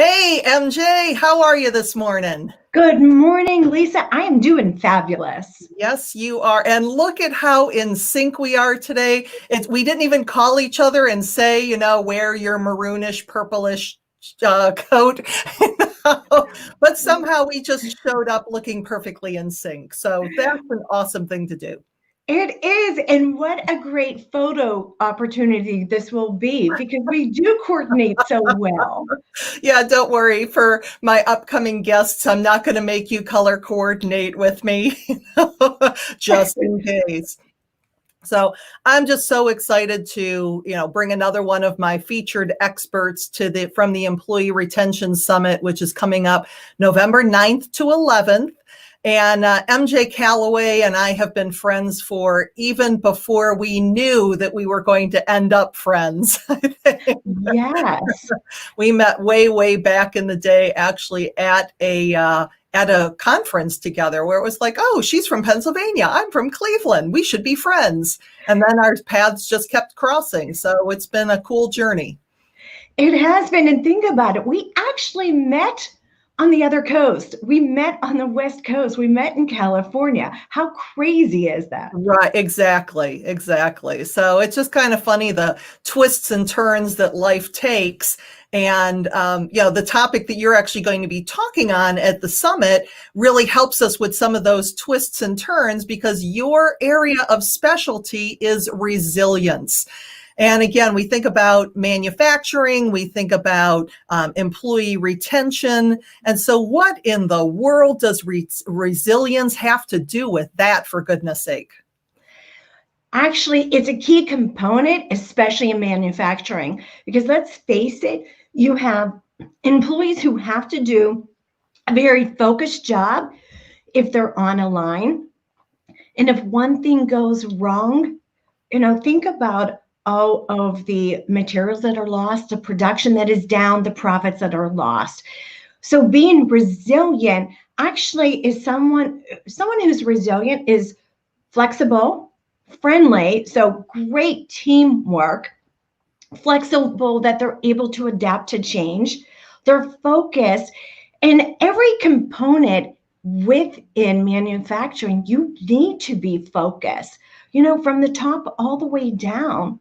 Hey, MJ, how are you this morning? Good morning, Lisa. I am doing fabulous. Yes, you are. And look at how in sync we are today. We didn't even call each other and say, wear your maroonish, purplish coat. But somehow we just showed up looking perfectly in sync. So that's an awesome thing to do. It is, and what a great photo opportunity this will be because we do coordinate so well. Yeah, don't worry. For my upcoming guests, I'm not going to make you color coordinate with me, just in case. So I'm just so excited to, bring another one of my featured experts from the Employee Retention Summit, which is coming up November 9th to 11th. And MJ Callaway and I have been friends for even before we knew that we were going to end up friends. Yes. We met way back in the day, actually at a conference together where it was like, oh, she's from Pennsylvania, I'm from Cleveland, we should be friends. And then our paths just kept crossing. So it's been a cool journey. It has been, and think about it. We actually met on the other coast. We met on the West Coast. We met in California. How crazy is that? Right, exactly. So it's just kind of funny, the twists and turns that life takes. And, the topic that you're actually going to be talking on at the summit really helps us with some of those twists and turns because your area of specialty is resilience. And again, we think about manufacturing, we think about employee retention. And so what in the world does resilience have to do with that, for goodness sake? Actually, it's a key component, especially in manufacturing, because let's face it, you have employees who have to do a very focused job if they're on a line. And if one thing goes wrong, think about all of the materials that are lost, the production that is down, the profits that are lost. So being resilient actually is someone who's resilient is flexible, friendly, so great teamwork, flexible that they're able to adapt to change, they're focused, and every component within manufacturing, you need to be focused, from the top all the way down.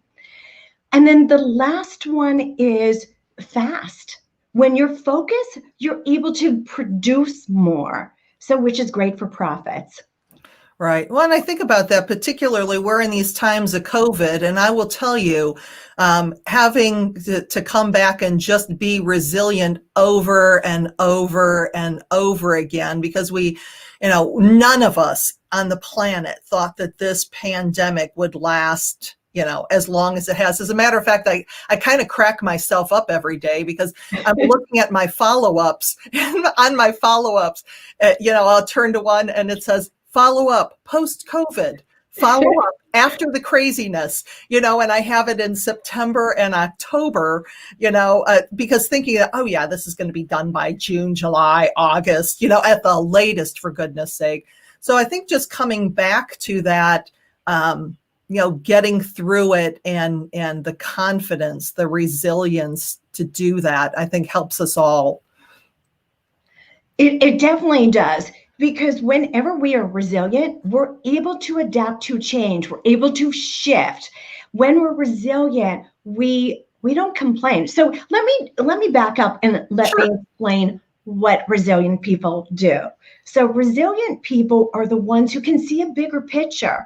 And then the last one is fast. When you're focused, you're able to produce more, so which is great for profits. Right. Well, and I think about that particularly, we're in these times of COVID, and I will tell you, having to come back and just be resilient over and over and over again, because none of us on the planet thought that this pandemic would last as long as it has. As a matter of fact, I kind of crack myself up every day because I'm looking at my follow-ups, and on my follow-ups, I'll turn to one and it says, follow up post-COVID, follow up after the craziness, and I have it in September and October, because thinking that, oh yeah, this is going to be done by June, July, August, at the latest, for goodness sake. So I think just coming back to that, getting through it and the confidence, the resilience to do that, I think helps us all. It definitely does. Because whenever we are resilient, we're able to adapt to change. We're able to shift. When we're resilient, we don't complain. So let me back up and let me explain what resilient people do. So resilient people are the ones who can see a bigger picture.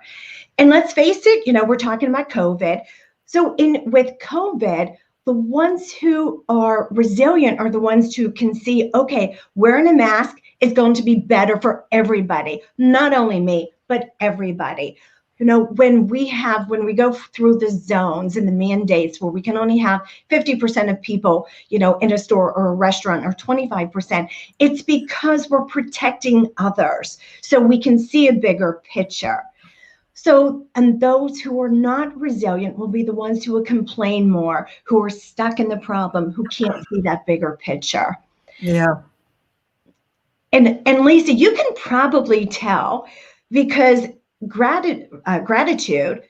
And let's face it, we're talking about COVID. So with COVID, the ones who are resilient are the ones who can see, okay, wearing a mask is going to be better for everybody, not only me, but everybody. When we go through the zones and the mandates where we can only have 50% of people, in a store or a restaurant, or 25%, it's because we're protecting others. So we can see a bigger picture. So, and those who are not resilient will be the ones who will complain more, who are stuck in the problem, who can't see that bigger picture. Yeah. And Lisa, you can probably tell because gratitude,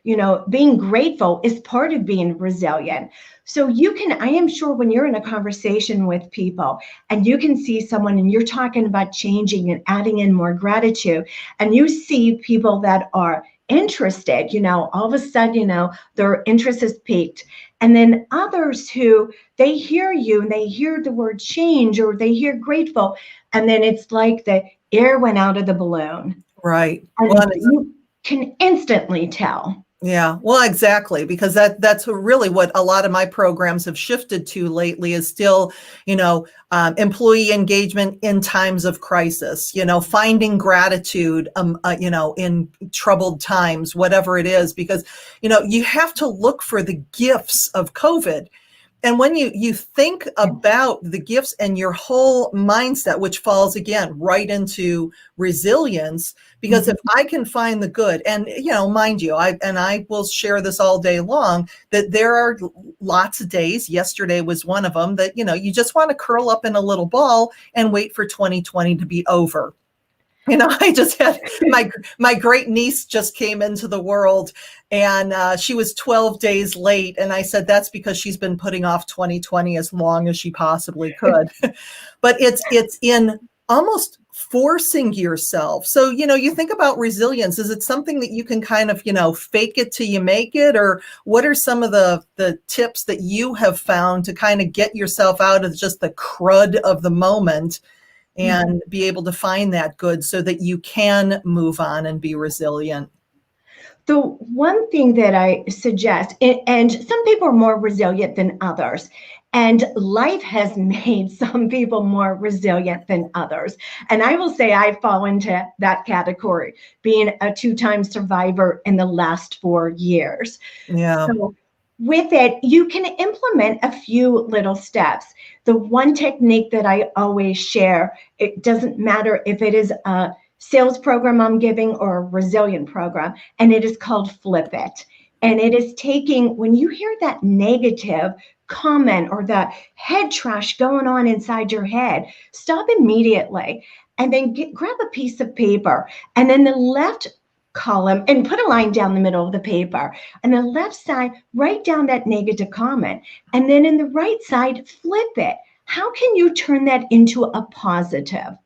being grateful is part of being resilient. So I am sure when you're in a conversation with people and you can see someone and you're talking about changing and adding in more gratitude, and you see people that are interested, all of a sudden, their interest is piqued. And then others who they hear you and they hear the word change or they hear grateful, and then it's like the air went out of the balloon. Right. And you can instantly tell. Yeah, well, exactly, because that's really what a lot of my programs have shifted to lately is still, employee engagement in times of crisis, finding gratitude, in troubled times, whatever it is, because, you have to look for the gifts of COVID. And when you think about the gifts and your whole mindset, which falls again right into resilience, because if I can find the good, and mind you, I will share this all day long, that there are lots of days, yesterday was one of them, that you just want to curl up in a little ball and wait for 2020 to be over. I just had my great niece just came into the world, and she was 12 days late. And I said, that's because she's been putting off 2020 as long as she possibly could. But it's in almost forcing yourself. So, you think about resilience. Is it something that you can kind of, fake it till you make it? Or what are some of the tips that you have found to kind of get yourself out of just the crud of the moment and be able to find that good so that you can move on and be resilient? The one thing that I suggest, and some people are more resilient than others, and life has made some people more resilient than others. And I will say I fall into that category, being a 2-time survivor in the last 4 years. Yeah. So with it, you can implement a few little steps. The one technique that I always share, it doesn't matter if it is a sales program I'm giving or a resilient program, and it is called Flip It. And it is taking, when you hear that negative comment or that head trash going on inside your head, stop immediately and then grab a piece of paper, and then the left column and put a line down the middle of the paper, and the left side write down that negative comment, and then in the right side flip it. How can you turn that into a positive?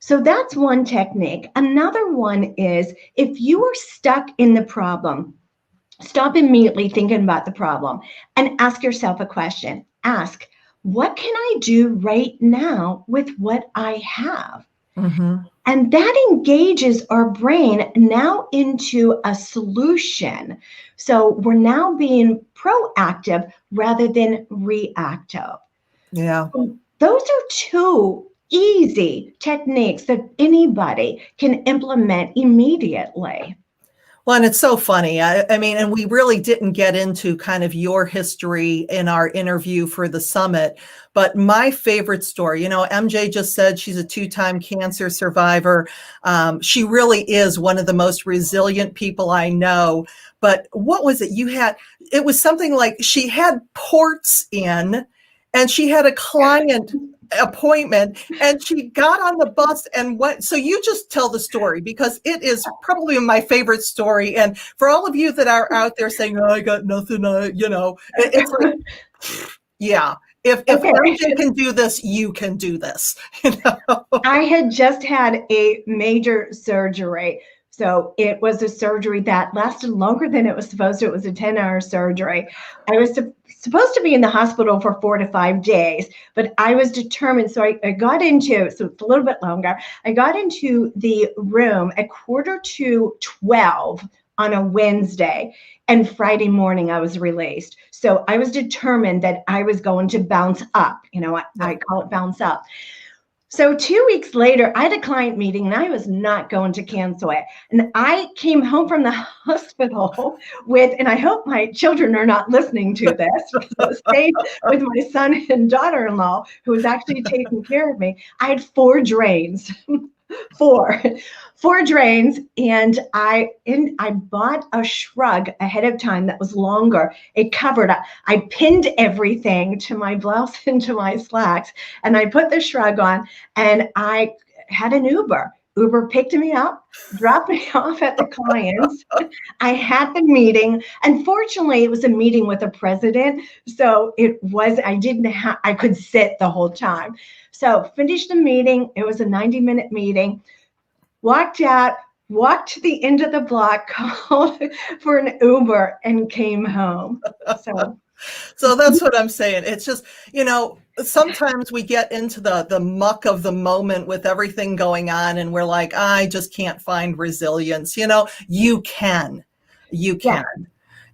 So that's one technique. Another one is, if you are stuck in the problem, stop immediately thinking about the problem and ask yourself a question. Ask, what can I do right now with what I have? And that engages our brain now into a solution. So we're now being proactive rather than reactive. Yeah. Those are 2 easy techniques that anybody can implement immediately. Well, and it's so funny. I mean, and we really didn't get into kind of your history in our interview for the summit, but my favorite story, MJ just said she's a 2-time cancer survivor. She really is one of the most resilient people I know. But what was it you had? It was something like she had ports in, and she had a client appointment, and she got on the bus and went. So you just tell the story, because it is probably my favorite story. And for all of you that are out there saying, "Oh, I got nothing," it's like, yeah, if MJ can do this, you can do this. I had just had a major surgery. So it was a surgery that lasted longer than it was supposed to. It was a 10-hour surgery. I was supposed to be in the hospital for 4 to 5 days, but I was determined. So I got into, so it's a little bit longer. I got into the room at 11:45 on a Wednesday, and Friday morning I was released. So I was determined that I was going to bounce up. I call it bounce up. So 2 weeks later, I had a client meeting, and I was not going to cancel it. And I came home from the hospital with, and I hope my children are not listening to this, because I was staying with my son and daughter-in-law, who was actually taking care of me. I had 4 drains. four drains, and I bought a shrug ahead of time that was longer. It covered up. I pinned everything to my blouse and to my slacks, and I put the shrug on, and I had an Uber Uber picked me up, dropped me off at the client's. I had the meeting. Unfortunately, it was a meeting with a president. So I could sit the whole time. So finished the meeting. It was a 90-minute meeting. Walked out, walked to the end of the block, called for an Uber, and came home. So that's what I'm saying. It's just, sometimes we get into the muck of the moment with everything going on, and we're like, I just can't find resilience. You can. Yeah.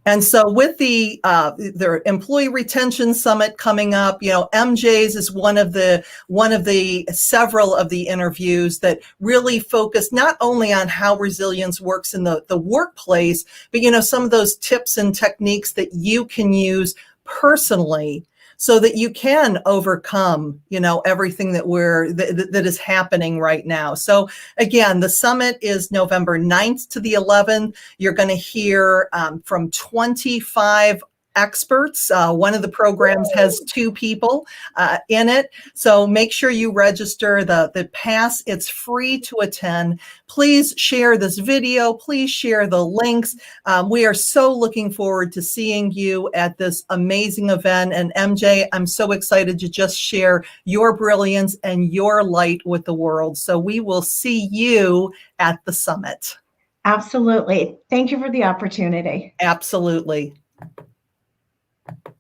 And so with their employee retention summit coming up, MJ's is one of the several of the interviews that really focus not only on how resilience works in the workplace, but some of those tips and techniques that you can use personally so that you can overcome, everything that is happening right now. So again, the summit is November 9th to the 11th. You're going to hear from 25 experts. One of the programs has 2 people in it. So make sure you register the pass. It's free to attend. Please share this video. Please share the links. We are so looking forward to seeing you at this amazing event. And MJ, I'm so excited to just share your brilliance and your light with the world. So we will see you at the summit. Absolutely. Thank you for the opportunity. Absolutely.